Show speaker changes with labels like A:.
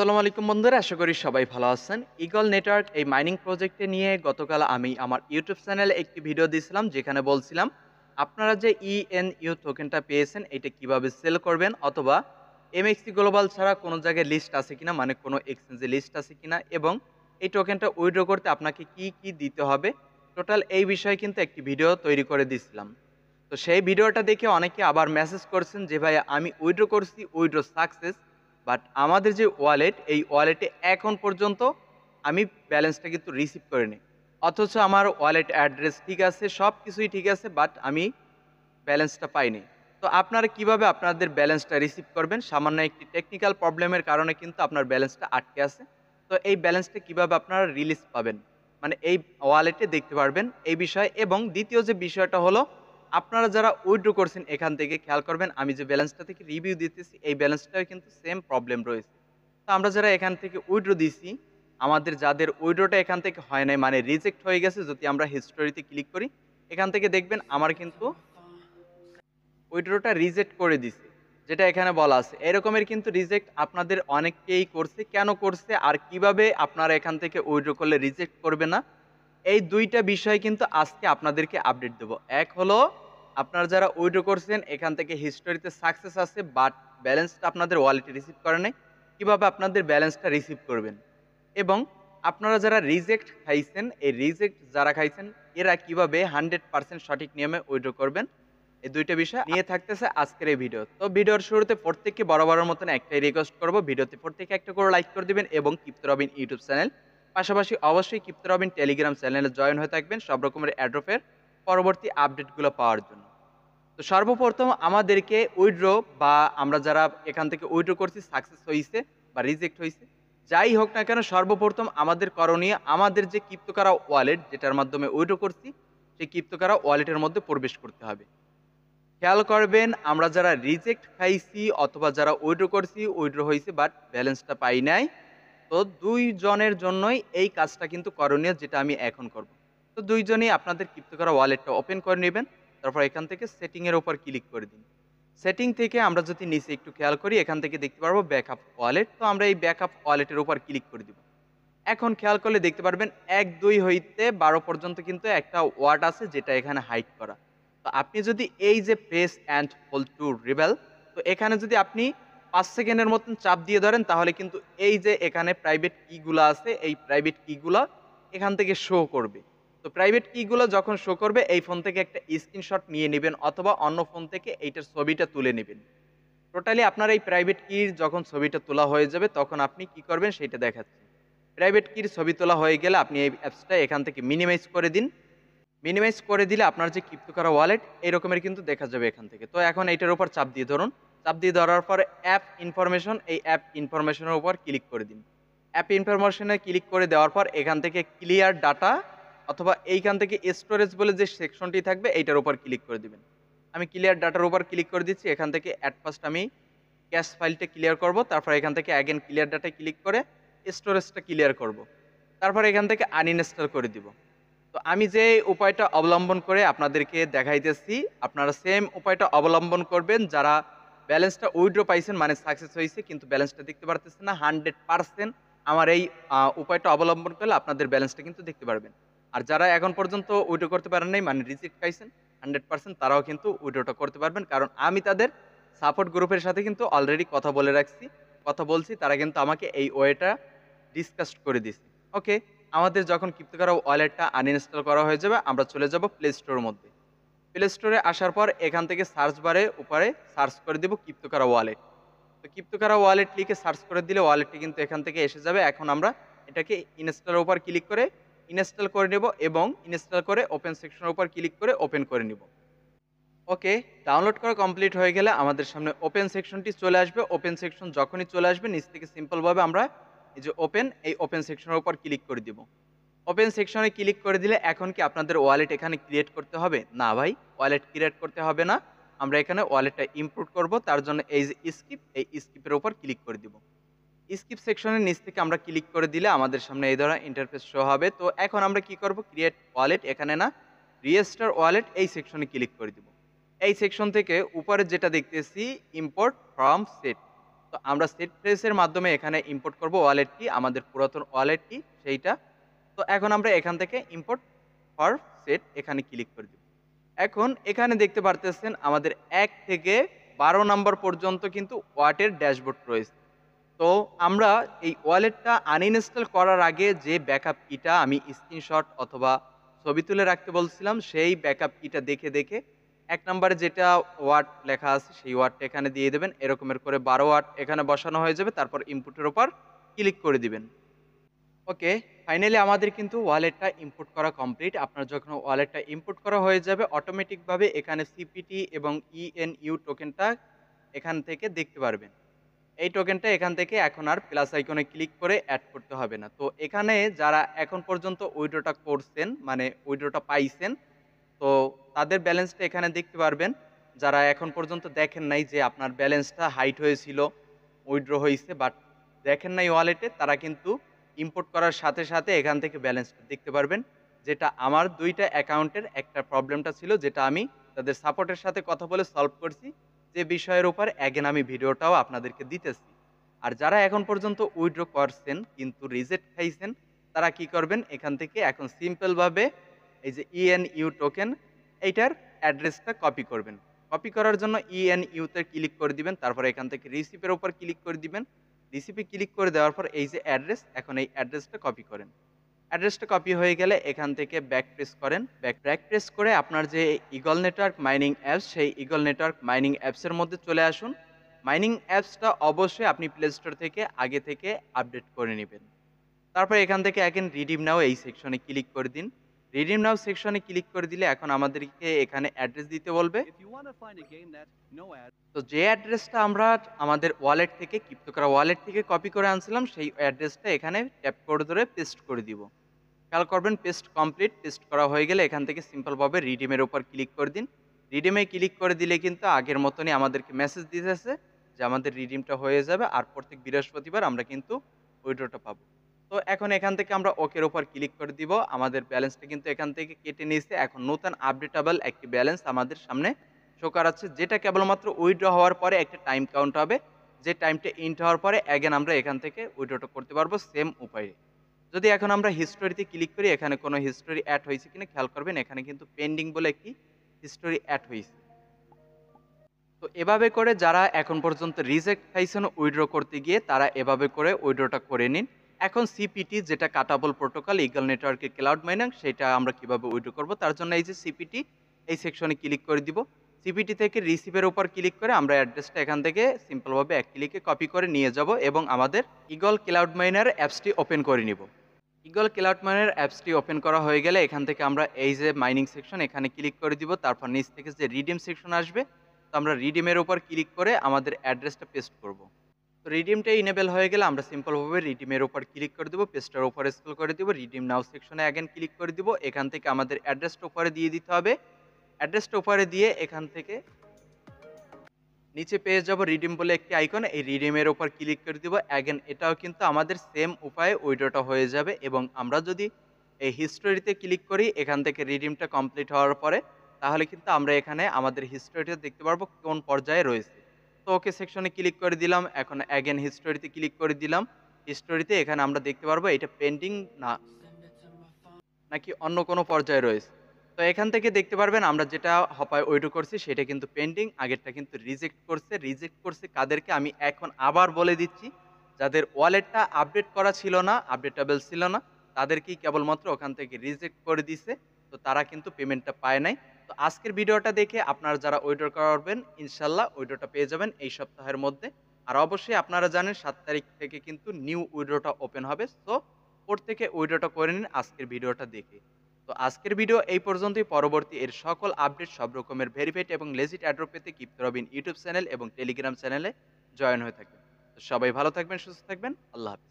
A: আসসালামু আলাইকুম বন্ধুরা, আশা করি সবাই ভালো আছেন। ঈগল নেটওয়ার্ক এই মাইনিং প্রজেক্টে নিয়ে গতকাল আমি আমার ইউটিউব চ্যানেলে একটি ভিডিও দিয়েছিলাম, যেখানে বলছিলাম আপনারা যে ইএনইউ টোকেনটা পেয়েছেন এটা কিভাবে সেল করবেন, অথবা এমএক্সি গ্লোবাল ছাড়া কোনো জায়গায় লিস্ট আছে কিনা, মানে কোনো এক্সচেঞ্জে লিস্ট আছে কিনা, এবং এই টোকেনটা উইথড্র করতে আপনাকে কি কি দিতে হবে, টোটাল এই বিষয়ে কিন্তু একটি ভিডিও তৈরি করে দিয়েছিলাম। তো সেই ভিডিওটা দেখে অনেকে আবার মেসেজ করছেন যে ভাই আমি উইথড্র করছি, উইথড্র সাকসেস, বাট আমাদের যে ওয়ালেট, এই ওয়ালেটে এখন পর্যন্ত আমি ব্যালেন্সটা কিন্তু রিসিভ করিনি। অথচ আমার ওয়ালেট অ্যাড্রেস ঠিক আছে, সব কিছুই ঠিক আছে, বাট আমি ব্যালেন্সটা পাইনি। তো আপনারা কিভাবে আপনাদের ব্যালেন্সটা রিসিভ করবেন? সামান্য একটি টেকনিক্যাল প্রবলেমের কারণে কিন্তু আপনার ব্যালেন্সটা আটকে আছে। তো এই ব্যালেন্সটা কিভাবে আপনারা রিলিজ পাবেন, মানে এই ওয়ালেটে দেখতে পারবেন এই বিষয়। এবং দ্বিতীয় যে বিষয়টা হলো, আপনারা যারা উইথড্র করছেন এখান থেকে খেয়াল করবেন, আমি যে ব্যালেন্সটা থেকে রিভিউ দিতেছি এই ব্যালেন্সটাও কিন্তু সেম প্রবলেম রয়েছে। তো আমরা যারা এখান থেকে উইথড্র দিছি, আমাদের যাদের উইথড্রটা এখান থেকে হয় নাই, মানে রিজেক্ট হয়ে গেছে, যদি আমরা হিস্টোরিতে ক্লিক করি এখান থেকে দেখবেন আমার কিন্তু উইথড্রটা রিজেক্ট করে দিছে, যেটা এখানে বলা আছে। এরকমের কিন্তু রিজেক্ট আপনাদের অনেককেই করছে। কেন করছে আর কিভাবে আপনারা এখান থেকে উইথড্র করলে রিজেক্ট করবে না, এই দুইটা বিষয় কিন্তু আজকে আপনাদেরকে আপডেট দেব। এক হলো, আপনারা যারা উইথড্র করছেন এখান থেকে হিস্টোরিতে সাকসেস আছে, বাট ব্যালেন্সটা আপনাদের ওয়ালেটে রিসিভ করে নাই, কিভাবে আপনাদের ব্যালেন্সটা রিসিভ করবেন। এবং আপনারা যারা রিজেক্ট খাইছেন, এই রিজেক্ট যারা খাইছেন এরা কিভাবে 100% সঠিক নিয়মে উইথড্র করবেন, এই দুইটা বিষয় নিয়ে থাকতেছে আজকের এই ভিডিও। তো ভিডিওর শুরুতে প্রত্যেককে বরাবরের মতন একটাই রিকোয়েস্ট করব, ভিডিওতে প্রত্যেকে একটা করে লাইক করে দিবেন এবং ক্রিপ্টো রবিন ইউটিউব চ্যানেল, পাশাপাশি অবশ্যই ক্রিপ্টো রবিন টেলিগ্রাম চ্যানেলে জয়েন হয়ে থাকবেন সব রকমের অ্যাড্রপের পরবর্তী আপডেটগুলো পাওয়ার জন্য। তো সর্বপ্রথম আমাদেরকে উইথড্র, বা আমরা যারা এখান থেকে উইথড্র করছি সাকসেস হয়েছে বা রিজেক্ট হয়েছে, যাই হোক না কেন, সর্বপ্রথম আমাদের করণীয় আমাদের যে ক্রিপ্টোকারা ওয়ালেট যেটার মাধ্যমে উইথড্র করছি সেই ক্রিপ্টোকারা ওয়ালেটের মধ্যে প্রবেশ করতে হবে। খেয়াল করবেন, আমরা যারা রিজেক্ট খাইছি অথবা যারা উইথড্র করছি, উইথড্র হয়েছে বাট ব্যালেন্সটা পাই নাই, তো দুইজনের জন্যই এই কাজটা কিন্তু করণীয়, যেটা আমি এখন করব। তো দুইজনেই আপনাদের ক্রিপ্টো করা ওয়ালেটটা ওপেন করে নেবেন, তারপর এখান থেকে সেটিংয়ের ওপর ক্লিক করে দিন। সেটিং থেকে আমরা যদি নিচে একটু খেয়াল করি, এখান থেকে দেখতে পারবো ব্যাকআপ ওয়ালেট। তো আমরা এই ব্যাকআপ ওয়ালেটের উপর ক্লিক করে দিব। এখন খেয়াল করলে দেখতে পারবেন 1 2 হইতে 12 পর্যন্ত কিন্তু একটা ওয়ার্ড আছে, যেটা এখানে হাইড করা। তো আপনি যদি এই যে press and hold two rebel, তো এখানে যদি আপনি 5 সেকেন্ডের মতন চাপ দিয়ে ধরেন, তাহলে কিন্তু এই যে এখানে প্রাইভেট কিগুলো আছে, এই প্রাইভেট কিগুলো এখান থেকে শো করবে। তো প্রাইভেট কিগুলো যখন শো করবে, এই ফোন থেকে একটা স্ক্রিনশট নিয়ে নেবেন, অথবা অন্য ফোন থেকে এইটার ছবিটা তুলে নেবেন। টোটালি আপনার এই প্রাইভেট কির যখন ছবিটা তোলা হয়ে যাবে, তখন আপনি কি করবেন সেটা দেখাচ্ছি। প্রাইভেট কির ছবি তোলা হয়ে গেলে আপনি এই অ্যাপসটা এখান থেকে মিনিমাইজ করে দিন। মিনিমাইজ করে দিলে আপনার যে ক্রিপ্টো করা ওয়ালেট এই রকমের কিন্তু দেখা যাবে এখান থেকে। তো এখন এইটার উপর চাপ দিয়ে ধরুন। চাপ দিয়ে ধরার পরে অ্যাপ ইনফরমেশন, এই অ্যাপ ইনফরমেশনের উপর ক্লিক করে দিন। অ্যাপ ইনফরমেশনে ক্লিক করে দেওয়ার পর এখান থেকে ক্লিয়ার ডাটা, অথবা এইখান থেকে স্টোরেজ বলে যে সেকশনটি থাকবে এইটার উপর ক্লিক করে দিবেন। আমি ক্লিয়ার ডাটার উপর ক্লিক করে দিচ্ছি। এখান থেকে অ্যাট ফার্স্ট আমি ক্যাশ ফাইলটা ক্লিয়ার করব, তারপর এখান থেকে অ্যাগেন ক্লিয়ার ডাটায় ক্লিক করে স্টোরেজটা ক্লিয়ার করব, তারপর এখান থেকে আনইনস্টল করে দিব। তো আমি যে উপায়টা অবলম্বন করে আপনাদেরকে দেখাইতেছি, আপনারা সেম উপায়টা অবলম্বন করবেন। যারা ব্যালেন্সটা উইথড্র পাইছেন, মানে সাকসেস হয়েছে কিন্তু ব্যালেন্সটা দেখতে পারতেছেন না, 100% আমার এই উপায়টা অবলম্বন করলে আপনাদের ব্যালেন্সটা কিন্তু দেখতে পারবেন। আর যারা এখন পর্যন্ত উইথড্র করতে পারেন নাই, মানে রিজেক্ট পাইছেন 100%, তারাও কিন্তু উইথড্রটা করতে পারবেন, কারণ আমি তাদের সাপোর্ট গ্রুপের সাথে কিন্তু অলরেডি কথা বলে রাখছি, কথা বলছি, তারা কিন্তু আমাকে এই ওয়েটা ডিসকাস করে দিছে। ওকে, আমাদের যখন ক্রিপ্টোকারা ওয়ালেটটা আনইনস্টল করা হয়ে যাবে, আমরা চলে যাব প্লে স্টোরের মধ্যে। প্লে স্টোরে আসার পর এখান থেকে সার্চ বারে উপরে সার্চ করে দেব ক্রিপ্টোকারা ওয়ালেট। তো ক্রিপ্টোকারা ওয়ালেট লিখে সার্চ করে দিলে ওয়ালেটটি কিন্তু এখান থেকে এসে যাবে। এখন আমরা এটাকে ইনস্টলের উপর ক্লিক করে ইনস্টল করে নেব, এবং ইনস্টল করে ওপেন সেকশনের উপর ক্লিক করে ওপেন করে নিব। ওকে, ডাউনলোড করা কমপ্লিট হয়ে গেলে আমাদের সামনে ওপেন সেকশনটি চলে আসবে। ওপেন সেকশন যখনই চলে আসবে, নিচ থেকে সিম্পলভাবে আমরা এই যে ওপেন, এই ওপেন সেকশনের উপর ক্লিক করে দিব। ওপেন সেকশনে ক্লিক করে দিলে এখন কি আপনাদের ওয়ালেট এখানে ক্রিয়েট করতে হবে? না ভাই, ওয়ালেট ক্রিয়েট করতে হবে না। আমরা এখানে ওয়ালেটটা ইম্পোর্ট করব, তার জন্য এই যে স্কিপ, এই স্কিপের উপর ক্লিক করে দিব। স্কিপ সেকশনের নিচ থেকে আমরা ক্লিক করে দিলে আমাদের সামনে এই ধরনের ইন্টারফেস শো হবে। তো এখন আমরা কি করব, ক্রিয়েট ওয়ালেট এখানে না, রেজিস্টার ওয়ালেট এই সেকশনে ক্লিক করে দিব। এই সেকশন থেকে উপরে যেটা দেখতেছি ইম্পোর্ট ফ্রম সেট, তো আমরা সেট ফ্রেজের মাধ্যমে এখানে ইম্পোর্ট করব ওয়ালেটটি, আমাদের পুরাতন ওয়ালেটটি সেইটা। তো এখন আমরা এখান থেকে ইম্পোর্ট ফর সেট এখানে ক্লিক করে দিব। এখন এখানে দেখতে পারতেছেন আমাদের ১ থেকে ১২ নাম্বার পর্যন্ত কিন্তু ওয়াটের ড্যাশবোর্ড রয়েছে। তো আমরা এই ওয়ালেটটা আনইনস্টল করার আগে যে ব্যাকআপ কিটা আমি স্ক্রিনশট অথবা ছবি তুলে রাখতে বলছিলাম, সেই ব্যাকআপ কিটা দেখে দেখে ১ নাম্বারে যেটা ওয়াট লেখা আছে সেই ওয়াটটা এখানে দিয়ে দেবেন। এরকমের করে ১২ ওয়াট এখানে বসানো হয়ে যাবে। তারপর ইনপুটের উপর ক্লিক করে দিবেন। ওকে, ফাইনালি আমাদের কিন্তু ওয়ালেটটা ইম্পোর্ট করা কমপ্লিট। আপনার যখন ওয়ালেটটা ইম্পোর্ট করা হয়ে যাবে অটোমেটিকভাবে এখানে সিপিটি এবং ইএনইউ টোকেনটা এখান থেকে দেখতে পারবেন। এই টোকেনটা এখান থেকে এখন আর প্লাস আইকনে ক্লিক করে অ্যাড করতে হবে না। তো এখানে যারা এখন পর্যন্ত উইথড্রটা করছেন, মানে উইথড্রটা পাইছেন, তো তাদের ব্যালেন্সটা এখানে দেখতে পারবেন। যারা এখন পর্যন্ত দেখেন নাই যে আপনার ব্যালেন্সটা হাইট হয়েছিল, উইথড্র হইছে বাট দেখেন নাই ওয়ালেটে, তারা কিন্তু ইম্পোর্ট করার সাথে সাথে এখান থেকে ব্যালেন্সটা দেখতে পারবেন। যেটা আমার ২ টা অ্যাকাউন্টের একটা প্রবলেমটা ছিল, যেটা আমি তাদের সাপোর্টের সাথে কথা বলে সলভ করছি। যে বিষয়ের উপর অ্যাগেন আমি ভিডিওটাও আপনাদেরকে দিতেছি। আর যারা এখন পর্যন্ত উইথড্র করছেন কিন্তু রিজেক্ট খাইছেন, তারা কি করবেন, এখান থেকে এখন সিম্পলভাবে এই যে ইএনইউ টোকেন এইটার অ্যাড্রেসটা কপি করবেন। কপি করার জন্য ইএনইউ তে ক্লিক করে দিবেন। তারপর এখান থেকে রিসিপের উপর ক্লিক করে দিবেন। রিসিপে ক্লিক করে দেওয়ার পর এই যে অ্যাড্রেস, এখন এই অ্যাড্রেসটা কপি করেন। অ্যাড্রেসটা কপি হয়ে গেলে এখান থেকে ব্যাক প্রেস করেন। ব্যাক প্রেস করে আপনার যে ইগল নেটওয়ার্ক মাইনিং অ্যাপস, সেই ইগল নেটওয়ার্ক মাইনিং অ্যাপসের মধ্যে চলে আসুন। মাইনিং অ্যাপসটা অবশ্যই আপনি প্লে স্টোর থেকে আগে থেকে আপডেট করে নেবেন। তারপর এখান থেকে এখন রিডিম নাও এই সেকশনে ক্লিক করে দিন। রিডিম নাও সেকশনে ক্লিক করে দিলে এখন আমাদেরকে এখানে অ্যাড্রেস দিতে বলবে। তো যে অ্যাড্রেসটা আমরা আমাদের ওয়ালেট থেকে ক্রিপ্টো করা ওয়ালেট থেকে কপি করে আনছিলাম, সেই অ্যাড্রেসটা এখানে ট্যাপ করে ধরে পেস্ট করে দিব। খেয়াল করবেন পেস্ট কমপ্লিট। পেস্ট করা হয়ে গেলে এখান থেকে সিম্পলভাবে রিডিমের উপর ক্লিক করে দিন। রিডিমে ক্লিক করে দিলে কিন্তু আগের মতনই আমাদেরকে মেসেজ দিতেছে যে আমাদের রিডিমটা হয়ে যাবে, আর প্রত্যেক বৃহস্পতিবার আমরা কিন্তু উইথড্রটা পাবো। তো এখন এখান থেকে আমরা ওকের উপর ক্লিক করে দিব। আমাদের ব্যালেন্সটা কিন্তু এখান থেকে কেটে নিয়েছে। এখন নতুন আপডেটেবল একটি ব্যালেন্স আমাদের সামনে শো করাচ্ছে, যেটা কেবলমাত্র উইথড্র হওয়ার পরে একটা টাইম কাউন্ট হবে। যে টাইমটা ইন্ট হওয়ার পরে অ্যাগেন আমরা এখান থেকে উইথড্রটা করতে পারবো সেম উপায়ে। যদি এখন আমরা হিস্টোরিতে ক্লিক করি, এখানে কোনো হিস্টোরি অ্যাড হয়েছে কিনা খেয়াল করবেন। এখানে কিন্তু পেন্ডিং বলে একটি হিস্টোরি অ্যাড হয়েছে। তো এভাবে করে যারা এখন পর্যন্ত রিজেক্ট খাইছেন উইথড্র করতে গিয়ে, তারা এভাবে করে উইথড্রটা করে নিন। এখন সিপিটি যেটা কাটাবল প্রোটোকল ইগল নেটওয়ার্কের ক্লাউড মাইনিং, সেটা আমরা কিভাবে উইথড্র করব, তার জন্য এই যে সিপিটি এই সেকশনে ক্লিক করে দিব। সিপিটি থেকে রিসিভের উপর ক্লিক করে আমরা অ্যাড্রেসটা এখান থেকে সিম্পলভাবে এক ক্লিকে কপি করে নিয়ে যাব এবং আমাদের ইগল ক্লাউড মাইনার অ্যাপসটি ওপেন করে নিব। ইগল ক্লাউড মাইনার অ্যাপসটি ওপেন করা হয়ে গেলে এখান থেকে আমরা এই যে মাইনিং সেকশন এখানে ক্লিক করে দিব। তারপর নিচ থেকে যে রিডিম সেকশন আসবে, তো আমরা রিডিমের উপর ক্লিক করে আমাদের অ্যাড্রেসটা পেস্ট করব। তো রিডিমটা ইনেবল হয়ে গেলে আমরা সিম্পলভাবে রিডিমের উপর ক্লিক করে দেবো, পেস্টের উপরে স্ক্রল করে দিব, রিডিম নাও সেকশনে অ্যাগেন ক্লিক করে দিব। এখান থেকে আমাদের অ্যাড্রেসটা উপরে দিয়ে দিতে হবে। অ্যাড্রেসটা উপরে দিয়ে এখান থেকে নিচে পেয়ে যাব রিডিম বলে একটি আইকন, এই রিডিমের উপর ক্লিক করে দিব। অ্যাগেন এটাও কিন্তু আমাদের সেম উপায়ে উইথড্রটা হয়ে যাবে। এবং আমরা যদি এই হিস্টোরিতে ক্লিক করি এখান থেকে রিডিমটা কমপ্লিট হওয়ার পরে, তাহলে কিন্তু আমরা এখানে আমাদের হিস্টোরিটা দেখতে পারবো কোন পর্যায়ে রয়েছে। তো ওকে সেকশনে ক্লিক করে দিলাম। এখন অ্যাগেন হিস্টোরিতে ক্লিক করে দিলাম। হিস্টোরিতে এখানে আমরা দেখতে পারবো এটা পেন্ডিং না নাকি অন্য কোনো পর্যায়ে রয়েছে। তো এখান থেকে দেখতে পারবেন আমরা যেটা হপায় উইথড্র করছি সেটা কিন্তু পেন্ডিং, আগেরটা কিন্তু রিজেক্ট করছে। রিজেক্ট করছে কাদেরকে আমি এখন আবার বলে দিচ্ছি, যাদের ওয়ালেটটা আপডেট করা ছিল না, আপডেটেবল ছিল না, তাদেরকেই কেবলমাত্র ওখান থেকে রিজেক্ট করে দিছে। তো তারা কিন্তু পেমেন্টটা পায় নাই। তো আজকের ভিডিওটা দেখে আপনারা যারা উইথড্র করবেন ইনশাল্লাহ উইথড্রটা পেয়ে যাবেন এই সপ্তাহের মধ্যে। আর অবশ্যই আপনারা জানেন ৭ তারিখ থেকে কিন্তু নিউ উইথড্রটা ওপেন হবে। সো প্রত্যেকে উইথড্রটা করে নিন আজকের ভিডিওটা দেখে। তো আজকের ভিডিও এই পর্যন্তই। পরবর্তী এর সকল আপডেট সব রকমের ভেরিফাইড এবং লেজিট অ্যাড্রপ পেতে ক্রিপ্টো রবিন ইউটিউব চ্যানেল এবং টেলিগ্রাম চ্যানেলে জয়েন হয়ে থাকবেন। তো সবাই ভালো থাকবেন, সুস্থ থাকবেন। আল্লাহ হাফেজ।